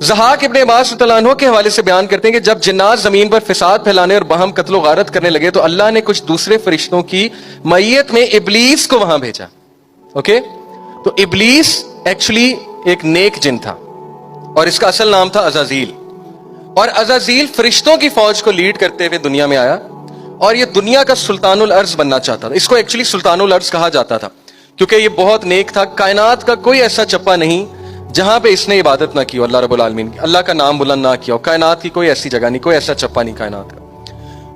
ضحاک ابن عباس رضی اللہ عنہ کے حوالے سے بیان کرتے ہیں کہ جب جنات زمین پر فساد پھیلانے اور باہم قتل و غارت کرنے لگے تو اللہ نے کچھ دوسرے فرشتوں کی معیت میں ابلیس کو وہاں بھیجا. اوکے, تو ابلیس ایکچولی ایک نیک جن تھا اور اس کا اصل نام تھا عزازیل. اور عزازیل فرشتوں کی فوج کو لیڈ کرتے ہوئے دنیا میں آیا اور یہ دنیا کا سلطان الارض بننا چاہتا تھا. اس کو ایکچولی سلطان الارض کہا جاتا تھا کیونکہ یہ بہت نیک تھا. کائنات کا کوئی ایسا چپا نہیں جہاں پہ اس نے عبادت نہ کی ہو اللہ رب العالمین کی, اللہ کا نام بلند نہ کیا ہو. کائنات کی کوئی ایسی جگہ نہیں, کوئی ایسا چپا نہیں کائنات کا.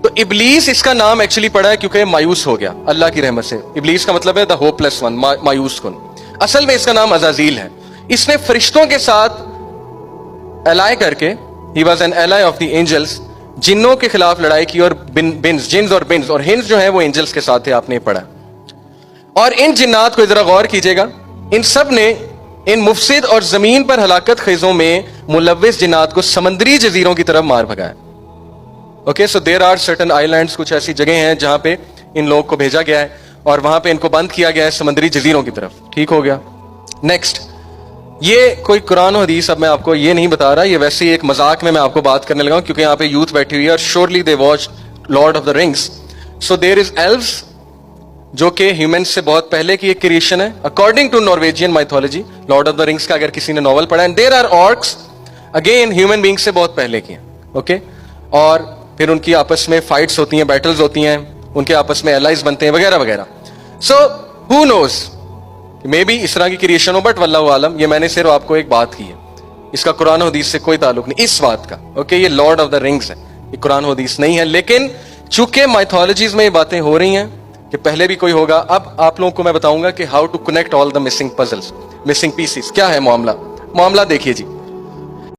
تو ابلیس اس کا نام ایکچولی پڑا ہے کیونکہ مایوس ہو گیا اللہ کی رحمت سے. ابلیس کا مطلب ہے دا ہوپ لیس ون, مایوس کن. اصل میں اس کا نام عزازیل ہے. اس نے فرشتوں کے ساتھ الائے کر کے, he was an ally of the angels, جنوں کے خلاف لڑائی کی. اور جنز اور بنز اور ہنز جو ہیں وہ اینجلس کے ساتھ تھے, آپ نے پڑھا. اور ان جنات کو ذرا غور کیجئے گا, ان سب نے ان مفسد اور زمین پر ہلاکت خیزوں میں ملوث جنات کو سمندری جزیروں کی طرف مار بھگایا. Okay, so there are certain آئی لینڈس, کچھ ایسی جگہیں ہیں جہاں پہ ان لوگوں کو بھیجا گیا ہے اور وہاں پہ ان کو بند کیا گیا ہے سمندری جزیروں کی طرف. ٹھیک ہو گیا. نیکسٹ, یہ کوئی قرآن و حدیث اب میں آپ کو یہ نہیں بتا رہا, یہ ویسے ایک مذاق میں آپ کو بات کرنے لگا ہوں کیونکہ یہاں پہ یوتھ بیٹھی ہوئی ہے اور surely they watch Lord of the Rings. So there is elves جو کہ ہیومنز سے بہت پہلے کی ایک کریشن ہے according to Norwegian mythology, Lord of the Rings کا اگر کسی نے ناول پڑھا ہے. And there are orcs again human being سے بہت پہلے کی ہیں. اوکے, اور پھر ان کی آپس میں فائٹس ہوتی ہیں, بیٹلز ہوتی ہیں, ان کے آپس میں الائز بنتے ہیں وغیرہ وغیرہ. سو ہو نوز, مے بی اس طرح کی کریشن ہو, بٹ واللہ عالم. یہ میں نے صرف آپ کو ایک بات کی ہے, اس کا قرآن و حدیث سے کوئی تعلق نہیں اس بات کا. اوکے, یہ لارڈ آف دا رنگز ہے, یہ قرآن و حدیث نہیں ہے. لیکن چونکہ مائتھولوجیز میں یہ باتیں ہو رہی ہیں کہ پہلے بھی کوئی ہوگا, اب آپ لوگوں کو میں بتاؤں گا کہ how to connect all the missing puzzles, missing pieces. کیا ہے معاملہ دیکھیے جی.